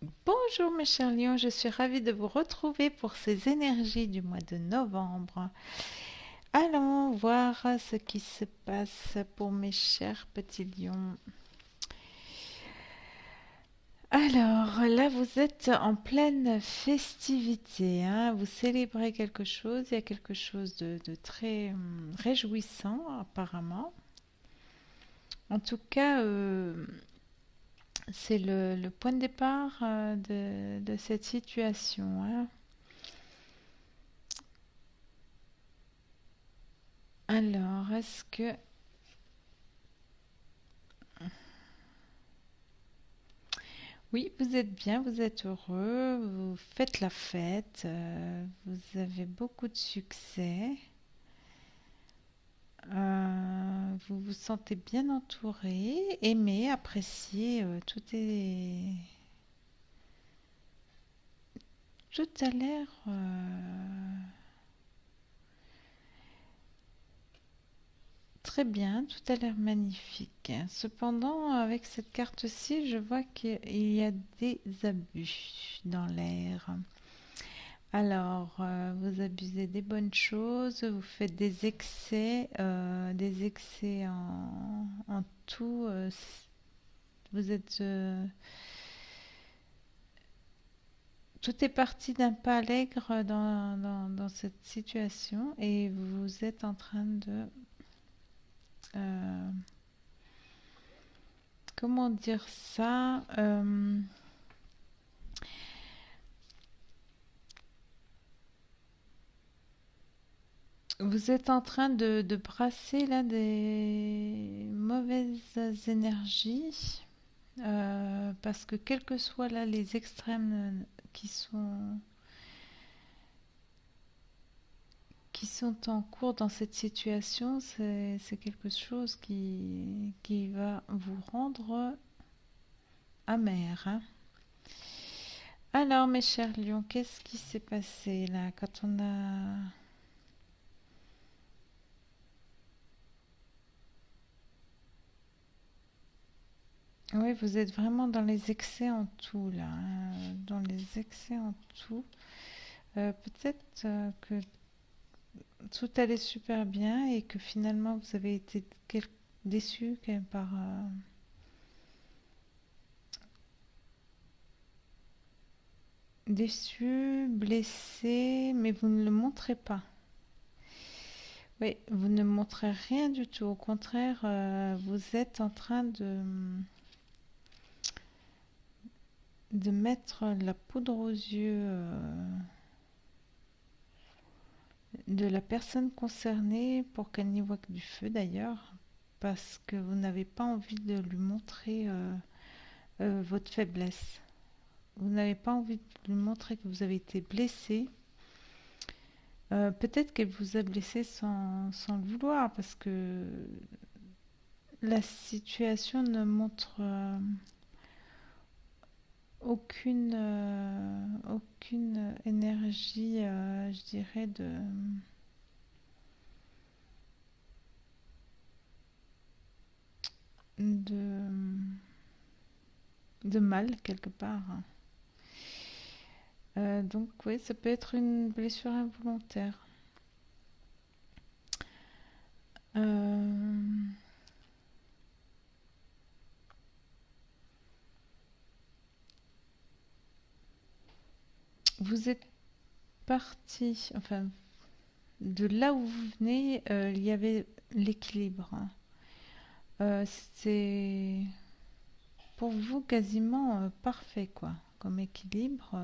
Bonjour mes chers lions, je suis ravie de vous retrouver pour ces énergies du mois de novembre. Allons voir ce qui se passe pour mes chers petits lions. Alors là, vous êtes en pleine festivité, hein. Vous célébrez quelque chose, il y a quelque chose de très réjouissant apparemment. En tout cas, c'est le point de départ de cette situation, hein. Alors, est-ce que... Oui, vous êtes bien, vous êtes heureux, vous faites la fête, vous avez beaucoup de succès, vous vous sentez bien entouré, aimé, apprécié, tout a l'air très bien, tout a l'air magnifique. Cependant, avec cette carte-ci, je vois qu'il y a des abus dans l'air. Alors, vous abusez des bonnes choses, vous faites des excès en tout. Vous êtes, tout est parti d'un pas allègre dans cette situation et vous êtes en train de, euh, comment dire ça, vous êtes en train de brasser là des mauvaises énergies. Parce que quels que soient là les extrêmes qui sont, qui sont en cours dans cette situation, c'est quelque chose qui va vous rendre amer, hein. Alors, mes chers lions, qu'est-ce qui s'est passé là quand on a... Oui, vous êtes vraiment dans les excès en tout là, hein, dans les excès en tout. Peut-être que tout allait super bien et que finalement vous avez été déçu par, déçu, blessé, mais vous ne le montrez pas. Oui, vous ne montrez rien du tout. Au contraire, vous êtes en train de mettre la poudre aux yeux de la personne concernée pour qu'elle n'y voit que du feu d'ailleurs, parce que vous n'avez pas envie de lui montrer votre faiblesse. Vous n'avez pas envie de lui montrer que vous avez été blessé. Peut-être qu'elle vous a blessé sans le vouloir, parce que la situation ne montre aucune énergie, je dirais, de, de mal quelque part. Donc oui, ça peut être une blessure involontaire. Euh, vous êtes parti, enfin, de là où vous venez, il y avait l'équilibre. C'est pour vous quasiment parfait, quoi, comme équilibre.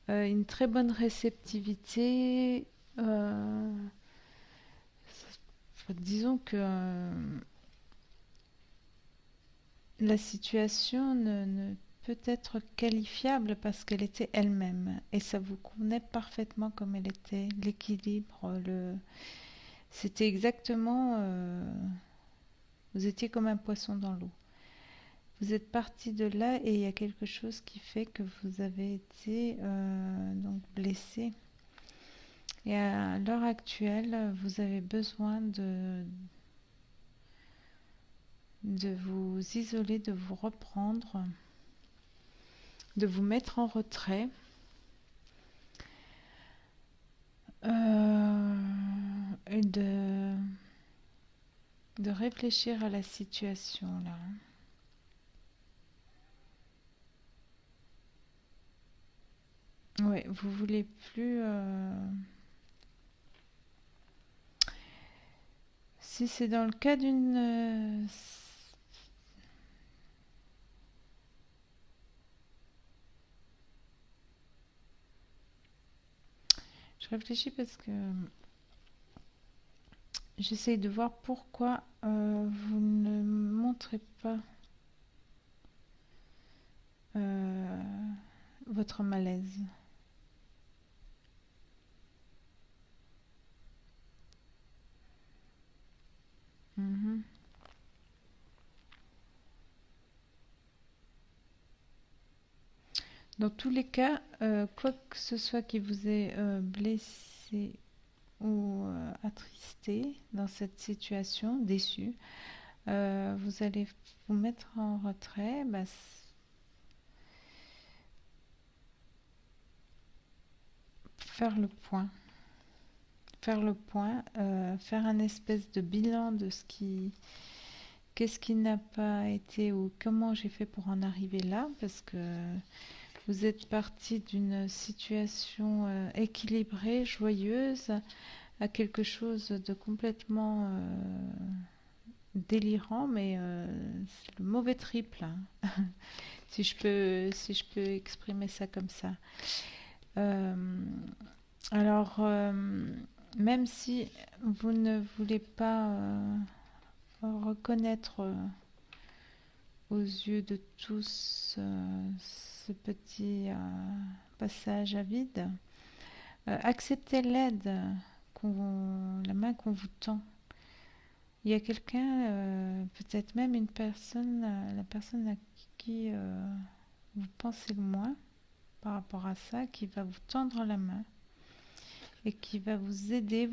Une très bonne réceptivité. euh, Disons que la situation ne peut être qualifiable parce qu'elle était elle-même et ça vous convenait parfaitement comme elle était. L'équilibre, c'était exactement. Vous étiez comme un poisson dans l'eau. Vous êtes parti de là et il y a quelque chose qui fait que vous avez été donc blessé. Et à l'heure actuelle, vous avez besoin de vous isoler, de vous reprendre, de vous mettre en retrait euh, et de réfléchir à la situation là. Ouais, vous voulez plus. Si c'est dans le cas d'une. Je réfléchis parce que j'essaye de voir pourquoi vous ne montrez pas euh, votre malaise. Mhm. Dans tous les cas, quoi que ce soit qui vous ait blessé ou attristé dans cette situation, déçu, vous allez vous mettre en retrait, bah, faire le point. Faire le point, faire un espèce de bilan de ce qui, qu'est-ce qui n'a pas été ou comment j'ai fait pour en arriver là, parce que vous êtes parti d'une situation équilibrée, joyeuse, à quelque chose de complètement délirant, mais c'est le mauvais triple, hein, si je peux exprimer ça comme ça. Euh, alors, même si vous ne voulez pas reconnaître aux yeux de tous ce petit passage à vide, acceptez l'aide, la main qu'on vous tend. Il y a quelqu'un, peut-être même une personne, la personne à qui vous pensez le moins par rapport à ça, qui va vous tendre la main et qui va vous aider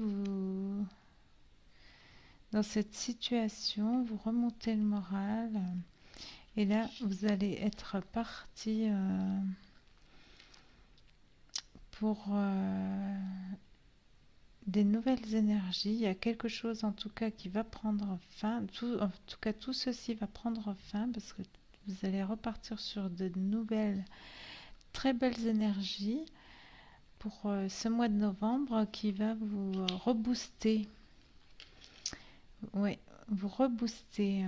dans cette situation, vous remonter le moral. Et là, vous allez être parti pour des nouvelles énergies. Il y a quelque chose en tout cas qui va prendre fin. En tout cas, tout ceci va prendre fin parce que vous allez repartir sur de nouvelles, très belles énergies pour ce mois de novembre qui va vous rebooster. Oui, vous rebooster.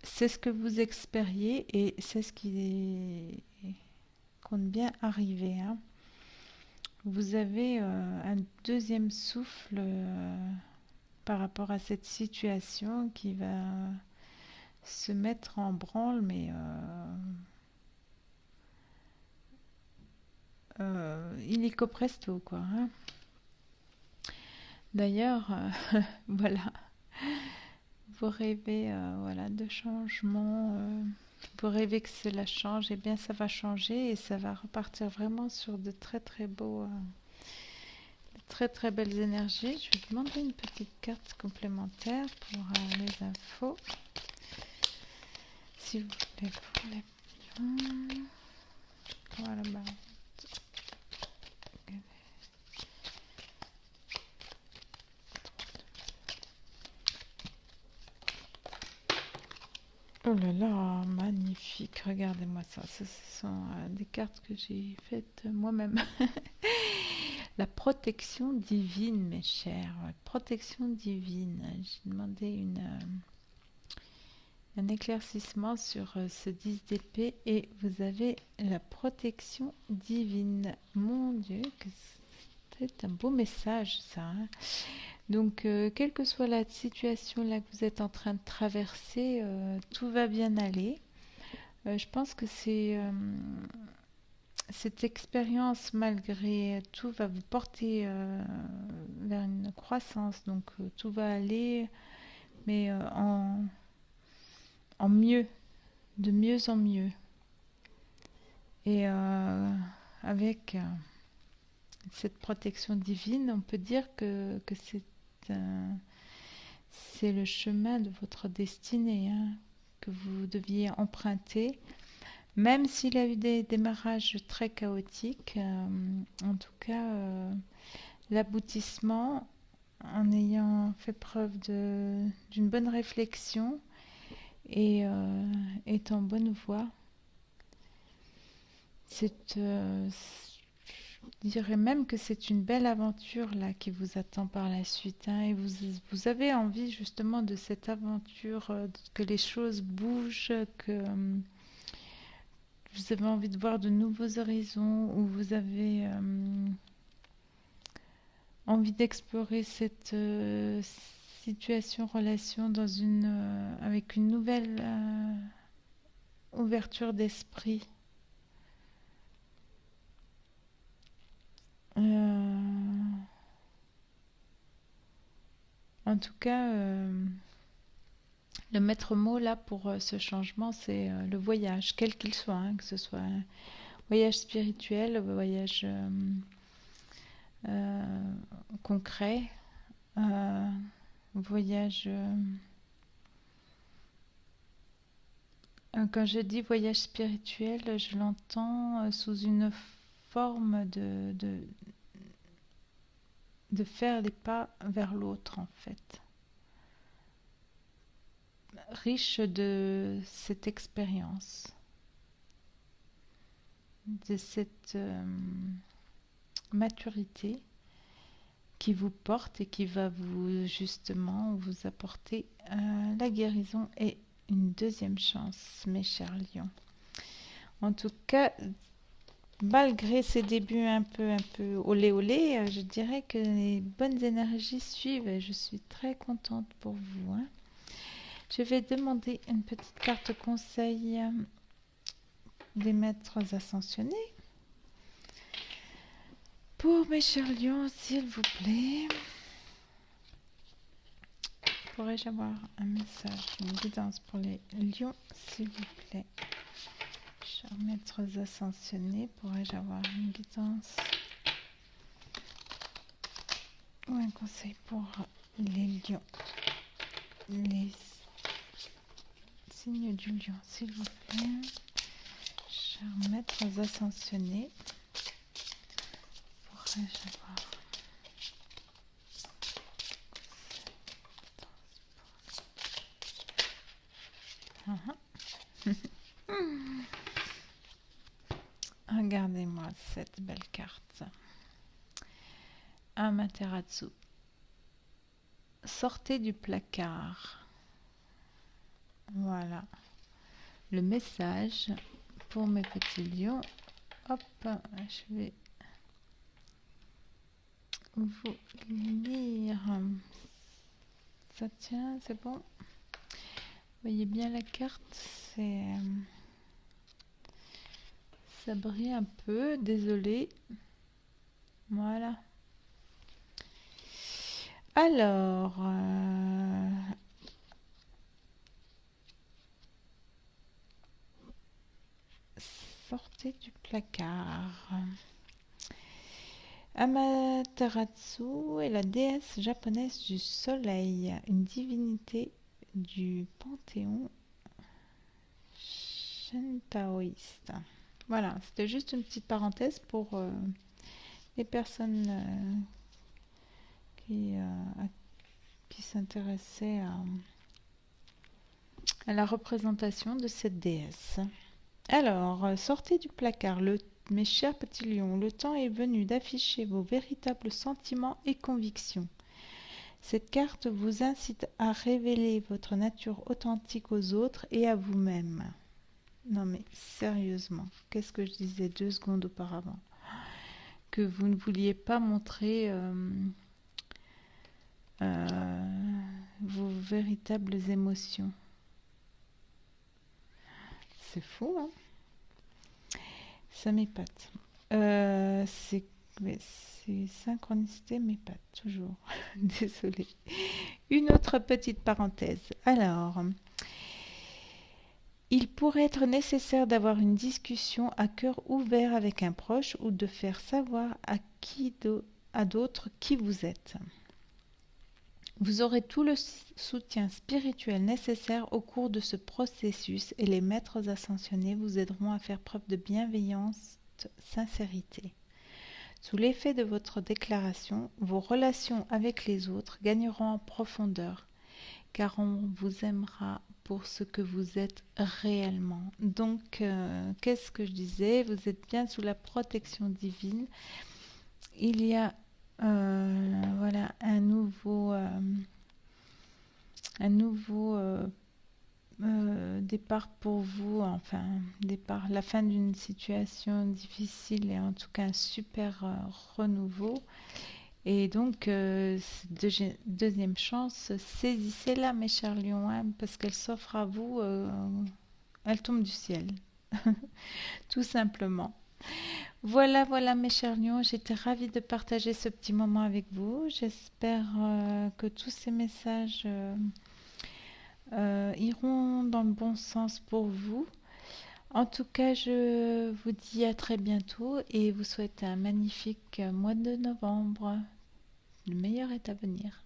C'est ce que vous expériez et c'est ce qui compte bien arriver, hein. Vous avez un deuxième souffle par rapport à cette situation qui va se mettre en branle, mais illico presto, quoi, hein. D'ailleurs, voilà, vous rêvez voilà, de changement, vous rêvez que cela change, et bien ça va changer et ça va repartir vraiment sur de très très beaux, très très belles énergies. Je vais demander une petite carte complémentaire pour les infos, s'il vous plaît, pour les pions. Voilà, bah. Oh là là, magnifique, regardez-moi ça. Ce sont des cartes que j'ai faites moi-même. La protection divine, mes chers. Protection divine. J'ai demandé un éclaircissement sur ce 10 d'épée et vous avez la protection divine. Mon Dieu, que c'est un beau message ça, hein. Donc, quelle que soit la situation là que vous êtes en train de traverser, tout va bien aller. Je pense que cette expérience, malgré tout, va vous porter vers une croissance. Donc, tout va aller, mais en mieux, de mieux en mieux. Et avec cette protection divine, on peut dire que c'est un c'est le chemin de votre destinée, hein, que vous deviez emprunter. Même s'il a eu des démarrages très chaotiques, en tout cas, l'aboutissement, en ayant fait preuve d'une bonne réflexion et est en bonne voie. Je dirais même que c'est une belle aventure là qui vous attend par la suite, hein, et vous avez envie justement de cette aventure, que les choses bougent, que vous avez envie de voir de nouveaux horizons, ou vous avez envie d'explorer cette situation, relation avec une nouvelle ouverture d'esprit. En tout cas, le maître mot là pour ce changement, c'est le voyage, quel qu'il soit, hein, que ce soit un voyage spirituel, un voyage concret, un voyage. Quand je dis voyage spirituel, je l'entends sous une forme de faire des pas vers l'autre, en fait. Riche de cette expérience, de cette maturité qui vous porte et qui va vous justement vous apporter la guérison et une deuxième chance, mes chers lions. En tout cas, malgré ces débuts un peu olé olé, je dirais que les bonnes énergies suivent et je suis très contente pour vous, hein. Je vais demander une petite carte conseil des maîtres ascensionnés pour mes chers lions, s'il vous plaît. Pourrais-je avoir un message, une guidance pour les lions, s'il vous plaît? Chers maîtres ascensionnés, pourrais-je avoir une guidance ou un conseil pour les lions, les signes du lion, s'il vous plaît? Chers maîtres ascensionnés, pourrais-je avoir Regardez-moi cette belle carte. Amaterasu. Sortez du placard. Voilà. Le message pour mes petits lions. Hop, je vais vous lire. Ça tient, c'est bon. Vous voyez bien la carte, ça brille un peu, désolé. Voilà. Alors, sortez du placard. Amaterasu est la déesse japonaise du soleil, une divinité du panthéon shintoïste. Voilà, c'était juste une petite parenthèse pour les personnes qui s'intéressaient à la représentation de cette déesse. Alors, sortez du placard, mes chers petits lions, le temps est venu d'afficher vos véritables sentiments et convictions. Cette carte vous incite à révéler votre nature authentique aux autres et à vous-même. Non mais sérieusement, qu'est-ce que je disais 2 secondes auparavant? Que vous ne vouliez pas montrer vos véritables émotions. C'est fou, hein? Ça m'épate. C'est synchronicité m'épate toujours. Désolée. Une autre petite parenthèse. Alors, il pourrait être nécessaire d'avoir une discussion à cœur ouvert avec un proche ou de faire savoir à d'autres qui vous êtes. Vous aurez tout le soutien spirituel nécessaire au cours de ce processus et les maîtres ascensionnés vous aideront à faire preuve de bienveillance, sincérité. Sous l'effet de votre déclaration, vos relations avec les autres gagneront en profondeur, car on vous aimera pour ce que vous êtes réellement. Donc, qu'est-ce que je disais? Vous êtes bien sous la protection divine. Il y a voilà un nouveau départ pour vous, enfin départ, la fin d'une situation difficile et en tout cas un super renouveau. Et donc, deuxième chance, saisissez-la, mes chers lions, hein, parce qu'elle s'offre à vous, elle tombe du ciel, tout simplement. Voilà, voilà, mes chers lions, j'étais ravie de partager ce petit moment avec vous. J'espère que tous ces messages iront dans le bon sens pour vous. En tout cas, je vous dis à très bientôt et vous souhaite un magnifique mois de novembre. Le meilleur est à venir.